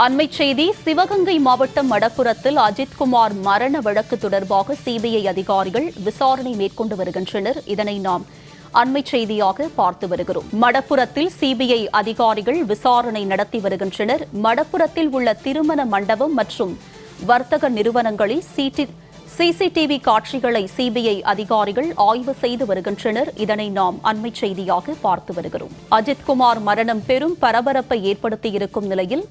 அண்மைச் செய்தி சிவகங்கை மாவட்டம் மடப்புரத்தில் அஜித்குமார் மரண வழக்கு தொடர்பாக சிபிஐ அதிகாரிகள் விசாரணை மேற்கொண்டு வருகின்றனர். இதனை நாம் அண்மைச் செய்தியாக பார்த்து வருகிறோம். மடப்புரத்தில் சிபிஐ அதிகாரிகள் விசாரணை நடத்தி வருகின்றனர். மடப்புரத்தில் உள்ள திருமண மண்டபம் மற்றும் வர்த்தக நிறுவனங்களில் சிசிடிவி காட்சிகளை சிபிஐ அதிகாரிகள் ஆய்வு செய்து வருகின்றனர். இதனை நாம் அண்மைச் செய்தியாக பார்த்து வருகிறோம். அஜித்குமார் மரணம் பெரும் பரபரப்பை ஏற்படுத்தியிருக்கும் நிலையில்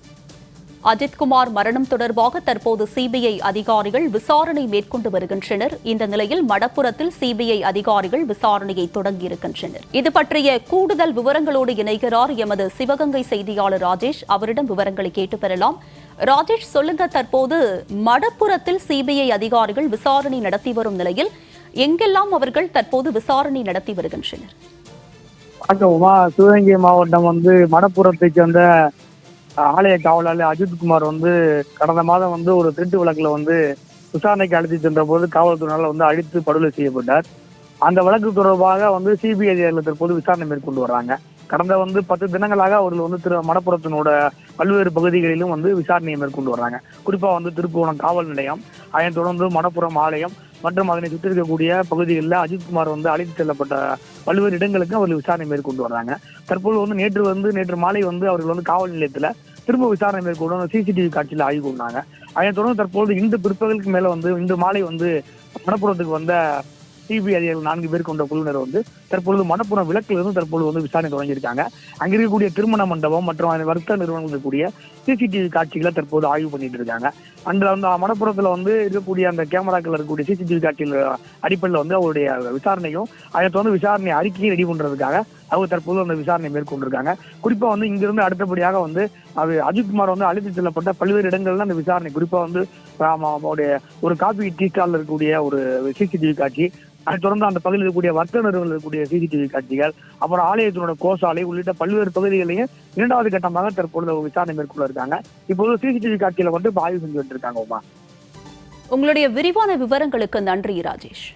அஜித்குமார் மரணம் தொடர்பாக தற்போது சிபிஐ அதிகாரிகள் விசாரணை மேற்கொண்டு வருகின்றனர். இந்த நிலையில் மடப்புரத்தில் சிபிஐ அதிகாரிகள் விசாரணையை தொடங்கியிருக்கின்றனர். இது பற்றிய கூடுதல் விவரங்களோடு இணைகிறார் எமது சிவகங்கை செய்தியாளர் ராஜேஷ். அவரிடம் விவரங்களை கேட்டு பெறலாம். ராஜேஷ், சொல்லுங்க, தற்போது மடப்புரத்தில் சிபிஐ அதிகாரிகள் விசாரணை நடத்தி வரும் நிலையில் எங்கெல்லாம் அவர்கள் தற்போது விசாரணை நடத்தி வருகின்றனர்? சிவகங்கை மாவட்டம் மடப்புரத்தை சேர்ந்த ஆலய காவலாளர் அஜித்குமார் கடந்த மாதம் ஒரு திருட்டு வழக்குல விசாரணைக்கு அழைத்து சென்ற போது காவல்துறையினால் அழித்து படுகொலை செய்யப்பட்டார். அந்த வழக்கு தொடர்பாக சிபிஐ அதிகாரிகள் தற்போது விசாரணை மேற்கொண்டு வர்றாங்க. கடந்த 10 தினங்களாக அவர்கள் மடப்புரத்தினோட பல்வேறு பகுதிகளிலும் விசாரணையை மேற்கொண்டு வர்றாங்க. குறிப்பா திருப்புவனம் காவல் நிலையம், அதனைத் தொடர்ந்து மடப்புரம் ஆலயம் மற்றும் அதனை சுற்றி இருக்கக்கூடிய பகுதிகளில் அஜித்குமார் அழைத்து செல்லப்பட்ட பல்வேறு இடங்களுக்கு அவர்கள் விசாரணை மேற்கொண்டு வர்றாங்க. தற்போது நேற்று மாலை அவர்கள் காவல் நிலையத்துல திரும்ப விசாரணை மேற்கொண்டு சிசிடிவி காட்சியில ஆய்வு கொண்டாங்க. அதனைத் தொடர்ந்து தற்போது இன்று பிற்பகலுக்கு மேல இன்று மாலை மடப்புரத்துக்கு வந்த சிபிஐ அதிகாரிகள் 4 பேர் கொண்ட குழுவினர் தற்பொழுது மடப்புரம் விளக்கில் இருந்து தற்போது விசாரணை தொடங்கியிருக்காங்க. அங்க இருக்கக்கூடிய திருமண மண்டபம் மற்றும் வர்த்தக நிறுவனங்கள் இருக்கக்கூடிய சிசிடிவி காட்சிகளை தற்போது ஆய்வு பண்ணிட்டு இருக்காங்க. அந்த மடப்புரத்துல இருக்கக்கூடிய அந்த கேமராக்கள் இருக்கக்கூடிய சிசிடிவி காட்சிகள் அடிப்படையில் அவருடைய விசாரணையும் அதை தொடர்ந்து விசாரணை அறிக்கையை ரெடி பண்றதுக்காக அவங்க தற்போது அந்த விசாரணை மேற்கொண்டிருக்காங்க. குறிப்பா இங்கிருந்து அடுத்தபடியாக அஜித்குமார் அழைத்து செல்லப்பட்ட பல்வேறு இடங்கள்ல அந்த விசாரணை, குறிப்பா அவருடைய ஒரு காபி டீ ஸ்டால்ல இருக்கக்கூடிய ஒரு சிசிடிவி காட்சி, அதை தொடர்ந்து அந்த பகுதியில் இருக்கக்கூடிய வர்த்தக நிறுவனங்கள் இருக்கக்கூடிய சிசிடிவி காட்சிகள், அப்புறம் ஆலயத்தினோட கோசாலை உள்ளிட்ட பல்வேறு பகுதிகளையும் 2வது கட்டமாக தற்பொழுது விசாரணை மேற்கொள்ள இருக்காங்க. இப்போது சிசிடிவி காட்சியில இப்ப ஆய்வு செஞ்சுட்டு இருக்காங்க. உங்களுடைய விரிவான விவரங்களுக்கு நன்றி ராஜேஷ்.